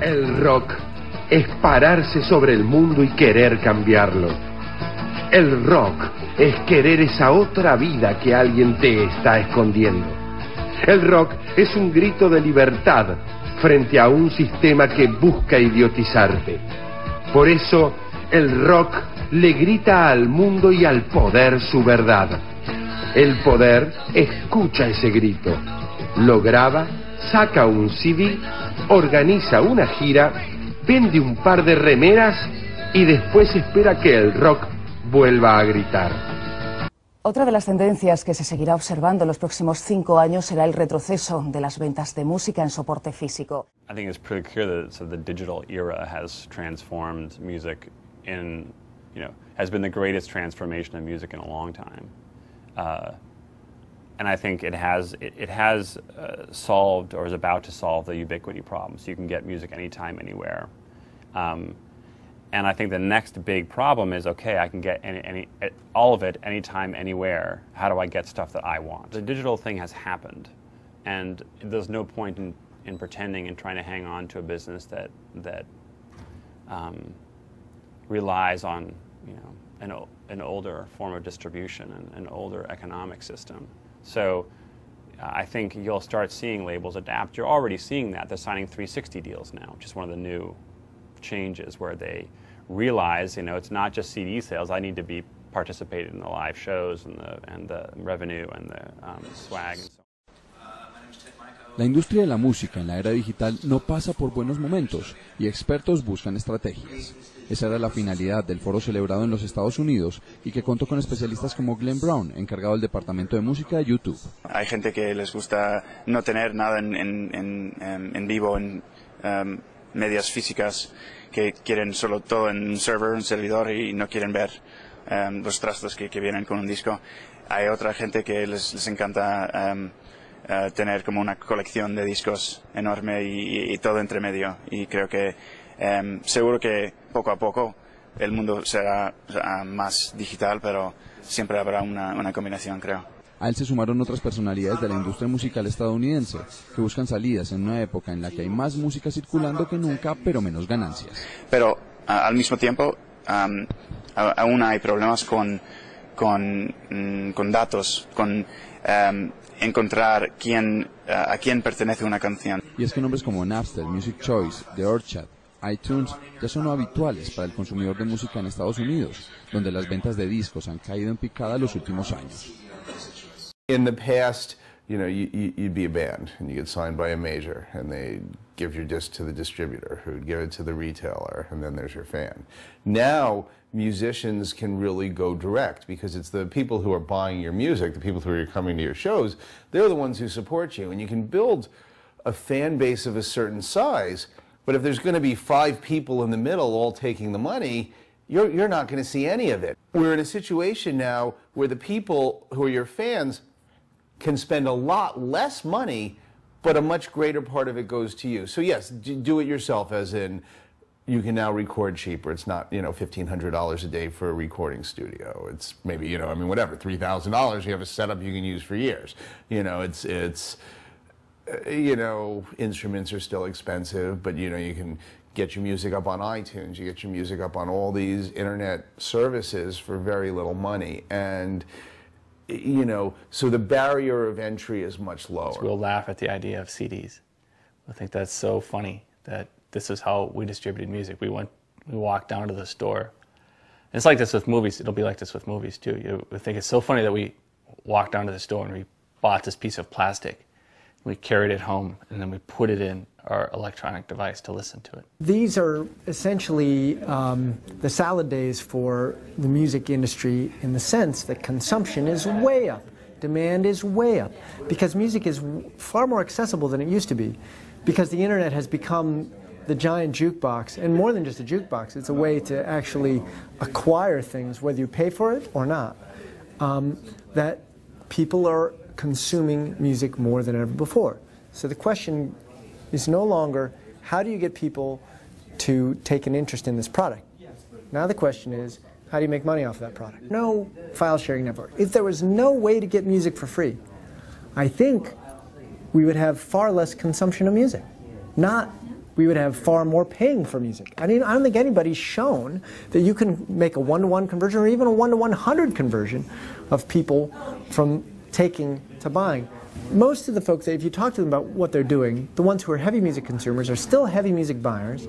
El rock es pararse sobre el mundo y querer cambiarlo. El rock es querer esa otra vida que alguien te está escondiendo. El rock es un grito de libertad frente a un sistema que busca idiotizarte. Por eso, el rock le grita al mundo y al poder su verdad. El poder escucha ese grito, lo graba, saca un CD, organiza una gira, vende un par de remeras y después espera que el rock vuelva a gritar. Otra de las tendencias que se seguirá observando en los próximos 5 años será el retroceso de las ventas de música en soporte físico. I think it's pretty clear that the digital era has transformed music in, has been the greatest transformation of music in a long time. And I think it has solved or is about to solve the ubiquity problem. So you can get music anytime, anywhere. And I think the next big problem is, okay, I can get all of it anytime, anywhere. How do I get stuff that I want? The digital thing has happened, and there's no point in pretending and trying to hang on to a business that relies on an older form of distribution and an older economic system. So I think you'll start seeing labels adapt. You're already seeing that. They're signing 360 deals now, which is one of the new changes where they realize, it's not just CD sales. I need to be participating in the live shows and the revenue and the swag and so on. La industria de la música en la era digital no pasa por buenos momentos y expertos buscan estrategias. Esa era la finalidad del foro celebrado en los Estados Unidos y que contó con especialistas como Glenn Brown, encargado del departamento de música de YouTube. Hay gente que les gusta no tener nada en vivo, en medias físicas, que quieren solo todo en un servidor y no quieren ver los trastos que vienen con un disco. Hay otra gente que les encanta tener como una colección de discos enorme y todo entre medio, y creo que seguro que poco a poco el mundo será más digital, pero siempre habrá una combinación, creo. A él se sumaron otras personalidades de la industria musical estadounidense que buscan salidas en una época en la que hay más música circulando que nunca, pero menos ganancias. Pero al mismo tiempo aún hay problemas con datos, con encontrar a quién pertenece una canción. Y es que nombres como Napster, Music Choice, The Orchard, iTunes ya son habituales para el consumidor de música en Estados Unidos, donde las ventas de discos han caído en picada los últimos años. In the past, you'd be a band and you get signed by a major and they give your disc to the distributor who'd give it to the retailer, and then there's your fan. Now, musicians can really go direct because it's the people who are buying your music, the people who are coming to your shows, they're the ones who support you, and you can build a fan base of a certain size, but if there's going to be 5 people in the middle all taking the money, you're not going to see any of it. We're in a situation now where the people who are your fans can spend a lot less money, but a much greater part of it goes to you. So yes, do it yourself, as in you can now record cheaper. It's not, $1,500 a day for a recording studio. It's maybe, whatever, $3,000. You have a setup you can use for years. Instruments are still expensive, but you can get your music up on iTunes, you get your music up on all these internet services for very little money, and so the barrier of entry is much lower. We'll laugh at the idea of CDs. I think that's so funny that this is how we distributed music. We walked down to the store. And it's like this with movies. It'll be like this with movies too. You think it's so funny that we walked down to the store and we bought this piece of plastic. We carried it home and then we put it in our electronic device to listen to it. These are essentially the salad days for the music industry, in the sense that consumption is way up, demand is way up, because music is far more accessible than it used to be, because the internet has become the giant jukebox, and more than just a jukebox, it's a way to actually acquire things, whether you pay for it or not, that people are consuming music more than ever before. So the question is no longer, how do you get people to take an interest in this product? Now the question is, how do you make money off of that product? No file sharing network. If there was no way to get music for free, I think we would have far less consumption of music. Not we would have far more paying for music. I mean, I don't think anybody's shown that you can make a 1-to-1 conversion or even a 1-to-100 conversion of people from taking to buying. Most of the folks, if you talk to them about what they're doing, the ones who are heavy music consumers are still heavy music buyers.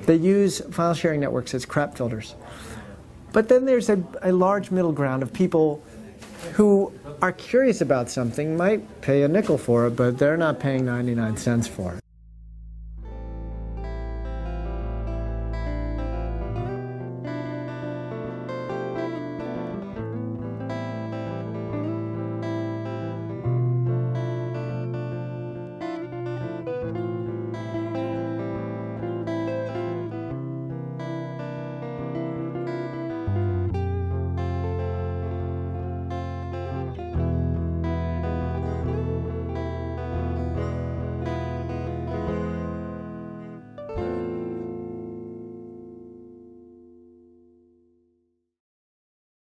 They use file sharing networks as crap filters. But then there's a large middle ground of people who are curious about something, might pay a nickel for it, but they're not paying 99 cents for it.